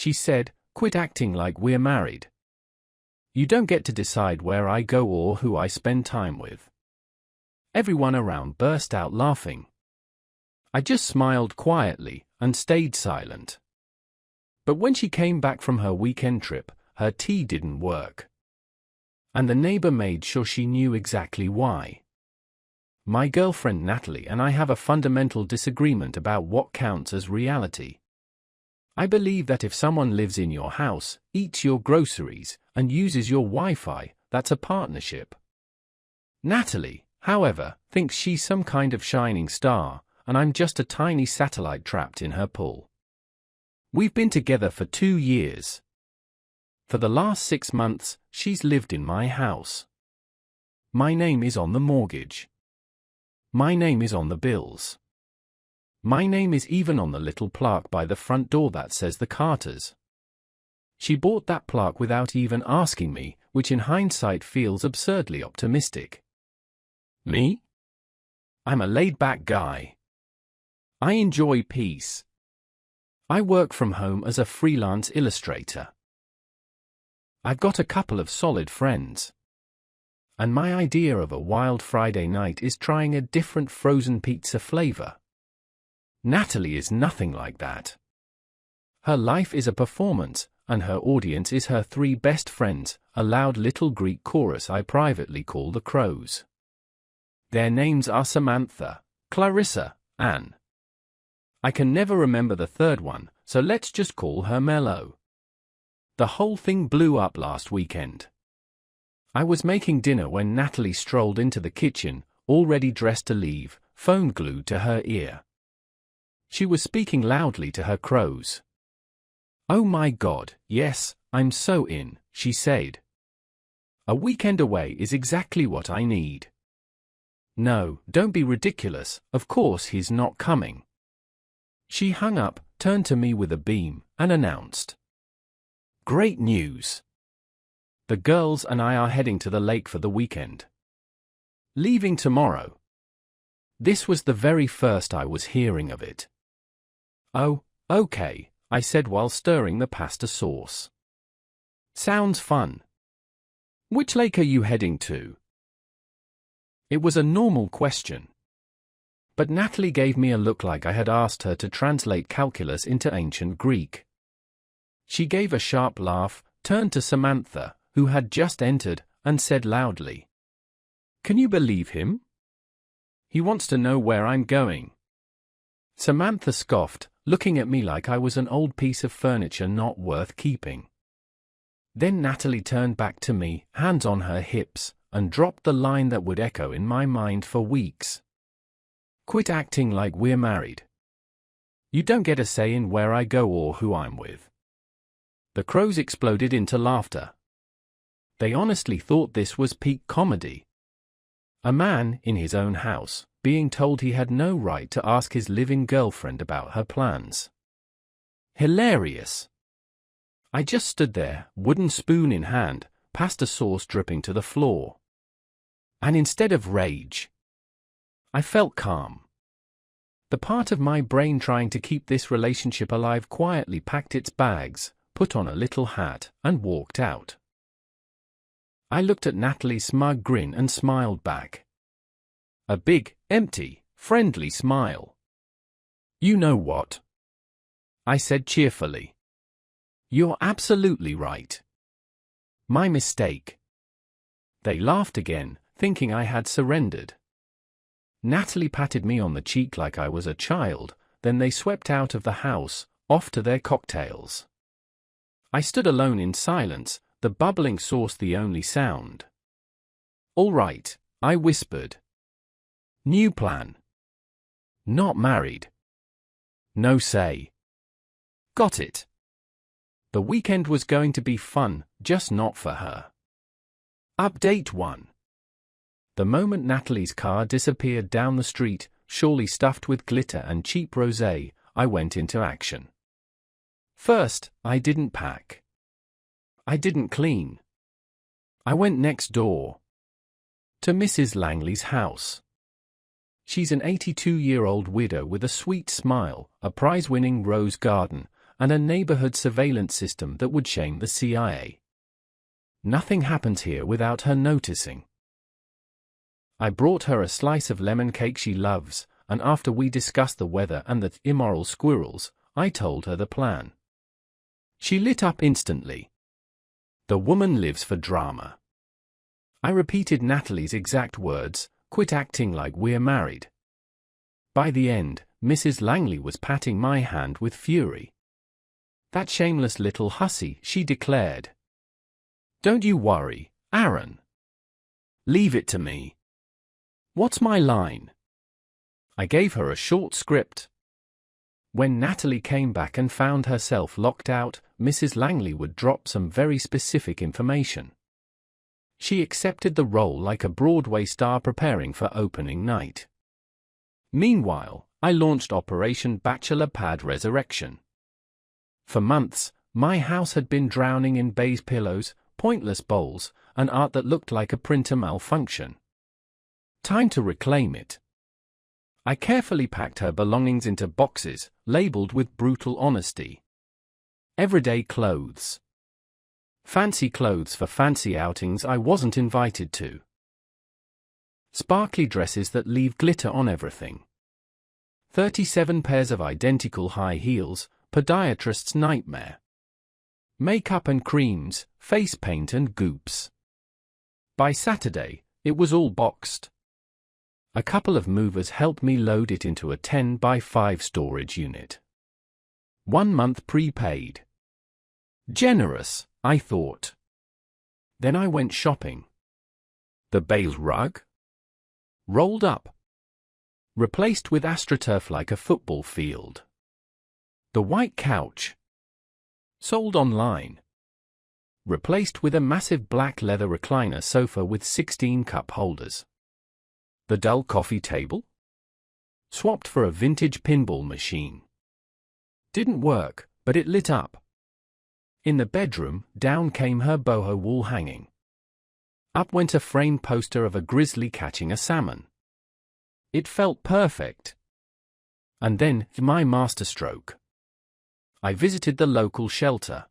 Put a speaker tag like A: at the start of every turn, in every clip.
A: she said, "Quit acting like we're married. You don't get to decide where I go or who I spend time with." Everyone around burst out laughing. I just smiled quietly and stayed silent. But when she came back from her weekend trip, her tea didn't work. And the neighbor made sure she knew exactly why. My girlfriend Natalie and I have a fundamental disagreement about what counts as reality. I believe that if someone lives in your house, eats your groceries, and uses your Wi-Fi, that's a partnership. Natalie, however, thinks she's some kind of shining star, and I'm just a tiny satellite trapped in her pull. We've been together for 2 years. For the last 6 months, she's lived in my house. My name is on the mortgage. My name is on the bills. My name is even on the little plaque by the front door that says the Carters. She bought that plaque without even asking me, which in hindsight feels absurdly optimistic. Me? I'm a laid-back guy. I enjoy peace. I work from home as a freelance illustrator. I've got a couple of solid friends. And my idea of a wild Friday night is trying a different frozen pizza flavor. Natalie is nothing like that. Her life is a performance, and her audience is her 3 best friends, a loud little Greek chorus I privately call the Crows. Their names are Samantha, Clarissa, Anne. I can never remember the third one, so let's just call her Mello. The whole thing blew up last weekend. I was making dinner when Natalie strolled into the kitchen, already dressed to leave, phone glued to her ear. She was speaking loudly to her crows. "Oh my God, yes, I'm so in," she said. "A weekend away is exactly what I need." "No, don't be ridiculous, of course he's not coming." She hung up, turned to me with a beam, and announced, "Great news. The girls and I are heading to the lake for the weekend. Leaving tomorrow." This was the very first I was hearing of it. "Oh, okay," I said while stirring the pasta sauce. "Sounds fun. Which lake are you heading to?" It was a normal question. But Natalie gave me a look like I had asked her to translate calculus into ancient Greek. She gave a sharp laugh, turned to Samantha, who had just entered, and said loudly, "Can you believe him? He wants to know where I'm going." Samantha scoffed, looking at me like I was an old piece of furniture not worth keeping. Then Natalie turned back to me, hands on her hips, and dropped the line that would echo in my mind for weeks. "Quit acting like we're married. You don't get a say in where I go or who I'm with." The crows exploded into laughter. They honestly thought this was peak comedy. A man, in his own house, being told he had no right to ask his living girlfriend about her plans. Hilarious. I just stood there, wooden spoon in hand, pasta sauce dripping to the floor. And instead of rage, I felt calm. The part of my brain trying to keep this relationship alive quietly packed its bags, put on a little hat, and walked out. I looked at Natalie's smug grin and smiled back. A big, empty, friendly smile. "You know what?" I said cheerfully. "You're absolutely right. My mistake." They laughed again, thinking I had surrendered. Natalie patted me on the cheek like I was a child, then they swept out of the house, off to their cocktails. I stood alone in silence, the bubbling sauce the only sound. "All right," I whispered. "New plan. Not married. No say. Got it." The weekend was going to be fun, just not for her. Update 1. The moment Natalie's car disappeared down the street, surely stuffed with glitter and cheap rosé, I went into action. First, I didn't pack. I didn't clean. I went next door. To Mrs. Langley's house. She's an 82-year-old widow with a sweet smile, a prize-winning rose garden, and a neighborhood surveillance system that would shame the CIA. Nothing happens here without her noticing. I brought her a slice of lemon cake she loves, and after we discussed the weather and the immoral squirrels, I told her the plan. She lit up instantly. The woman lives for drama. I repeated Natalie's exact words, "Quit acting like we're married." By the end, Mrs. Langley was patting my hand with fury. "That shameless little hussy," she declared. "Don't you worry, Aaron. Leave it to me. What's my line?" I gave her a short script. When Natalie came back and found herself locked out, Mrs. Langley would drop some very specific information. She accepted the role like a Broadway star preparing for opening night. Meanwhile, I launched Operation Bachelor Pad Resurrection. For months, my house had been drowning in beige pillows, pointless bowls, and art that looked like a printer malfunction. Time to reclaim it. I carefully packed her belongings into boxes, labeled with brutal honesty. Everyday clothes. Fancy clothes for fancy outings I wasn't invited to. Sparkly dresses that leave glitter on everything. 37 pairs of identical high heels, podiatrist's nightmare. Makeup and creams, face paint and goops. By Saturday, it was all boxed. A couple of movers helped me load it into a 10 by 5 storage unit. 1 month prepaid. Generous, I thought. Then I went shopping. The beige rug? Rolled up. Replaced with AstroTurf like a football field. The white couch? Sold online. Replaced with a massive black leather recliner sofa with 16 cup holders. The dull coffee table? Swapped for a vintage pinball machine. Didn't work, but it lit up. In the bedroom, down came her boho wall hanging. Up went a framed poster of a grizzly catching a salmon. It felt perfect. And then, my masterstroke. I visited the local shelter.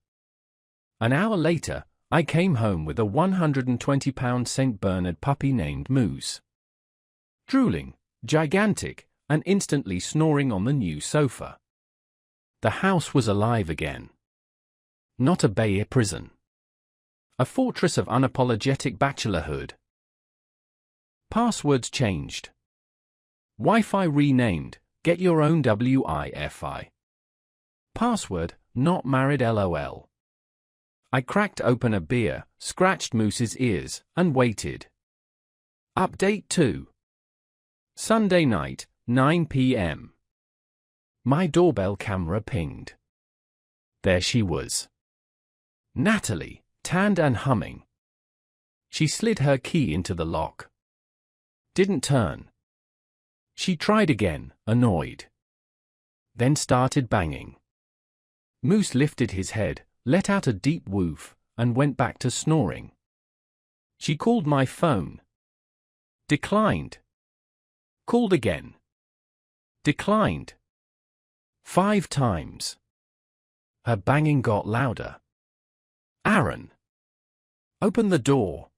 A: An hour later, I came home with a 120-pound St. Bernard puppy named Moose. Drooling, gigantic, and instantly snoring on the new sofa. The house was alive again. Not a Bay prison. A fortress of unapologetic bachelorhood. Passwords changed. Wi-Fi renamed, get your own Wi-Fi. Password, not married LOL. I cracked open a beer, scratched Moose's ears, and waited. Update 2. Sunday night, 9 p.m. My doorbell camera pinged. There she was. Natalie, tanned and humming. She slid her key into the lock. Didn't turn. She tried again, annoyed. Then started banging. Moose lifted his head, let out a deep woof, and went back to snoring. She called my phone. Declined. Called again. Declined. 5 times. Her banging got louder. Aaron. Open the door.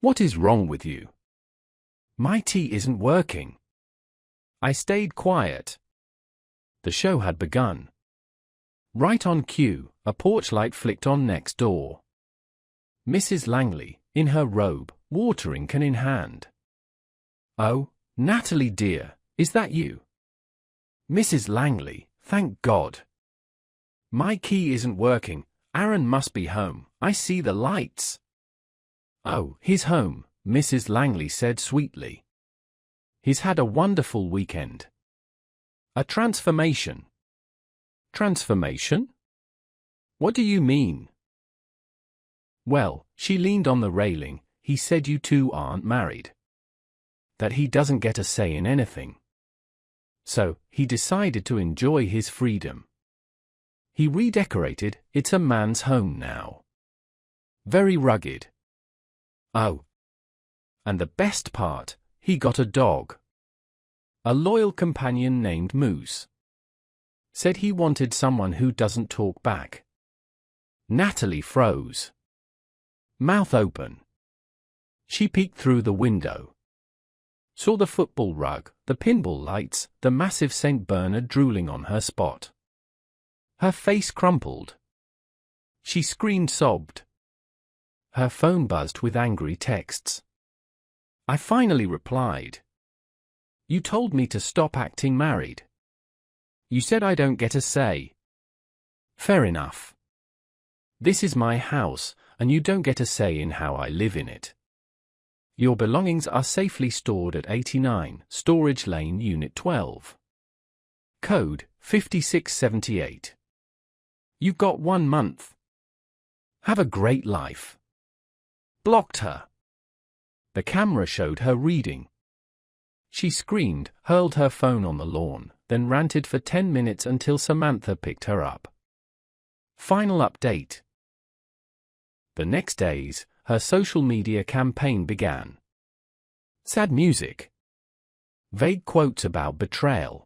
A: What is wrong with you? My tea isn't working. I stayed quiet. The show had begun. Right on cue, a porch light flicked on next door. Mrs. Langley, in her robe, watering can in hand. Oh, Natalie dear, is that you? Mrs. Langley, thank God. My key isn't working, Aaron must be home, I see the lights. Oh, he's home, Mrs. Langley said sweetly. He's had a wonderful weekend. A transformation. Transformation? What do you mean? Well, she leaned on the railing, he said you two aren't married. That he doesn't get a say in anything. So, he decided to enjoy his freedom. He redecorated, it's a man's home now. Very rugged. Oh. And the best part, he got a dog. A loyal companion named Moose. Said he wanted someone who doesn't talk back. Natalie froze. Mouth open. She peeked through the window. Saw the football rug, the pinball lights, the massive St. Bernard drooling on her spot. Her face crumpled. She screamed, sobbed. Her phone buzzed with angry texts. I finally replied. You told me to stop acting married. You said I don't get a say. Fair enough. This is my house, and you don't get a say in how I live in it. Your belongings are safely stored at 89 Storage Lane, Unit 12. Code 5678. You've got 1 month. Have a great life. Blocked her. The camera showed her reading. She screamed, hurled her phone on the lawn, then ranted for 10 minutes until Samantha picked her up. Final update. The next days, her social media campaign began. Sad music. Vague quotes about betrayal.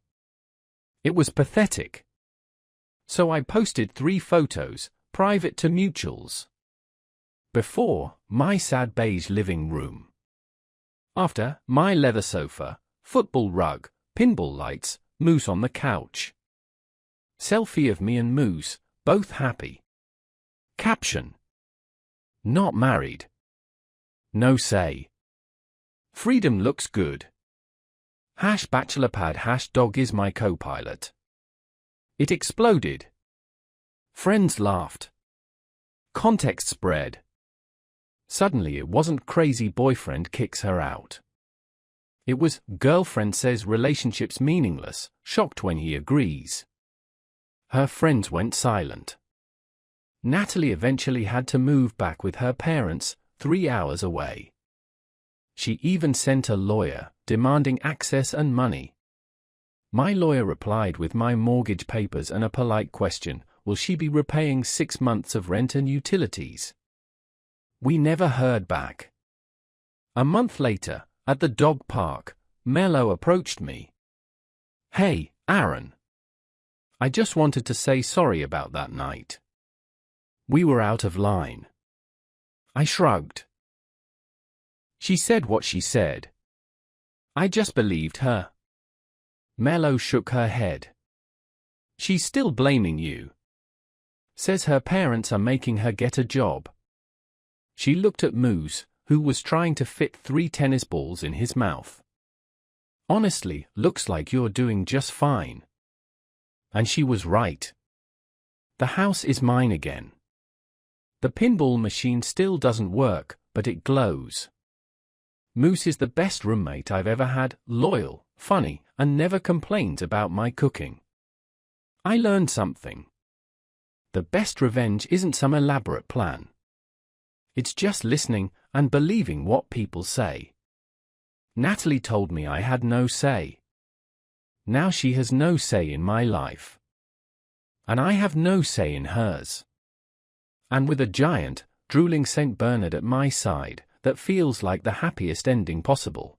A: It was pathetic. So I posted 3 photos, private to mutuals. Before, my sad beige living room. After, my leather sofa, football rug, pinball lights, Moose on the couch. Selfie of me and Moose, both happy. Caption. Not married. No say. Freedom looks good. #bachelorpad #dog is my co-pilot. It exploded. Friends laughed. Context spread. Suddenly it wasn't crazy boyfriend kicks her out. It was girlfriend says relationship's meaningless, shocked when he agrees. Her friends went silent. Natalie eventually had to move back with her parents, 3 hours away. She even sent a lawyer, demanding access and money. My lawyer replied with my mortgage papers and a polite question, will she be repaying 6 months of rent and utilities? We never heard back. A month later, at the dog park, Mello approached me. Hey, Aaron. I just wanted to say sorry about that night. We were out of line. I shrugged. She said what she said. I just believed her. Mello shook her head. She's still blaming you. Says her parents are making her get a job. She looked at Moose, who was trying to fit 3 tennis balls in his mouth. Honestly, looks like you're doing just fine. And she was right. The house is mine again. The pinball machine still doesn't work, but it glows. Moose is the best roommate I've ever had, loyal, funny, and never complains about my cooking. I learned something. The best revenge isn't some elaborate plan. It's just listening and believing what people say. Natalie told me I had no say. Now she has no say in my life. And I have no say in hers. And with a giant, drooling St. Bernard at my side, that feels like the happiest ending possible.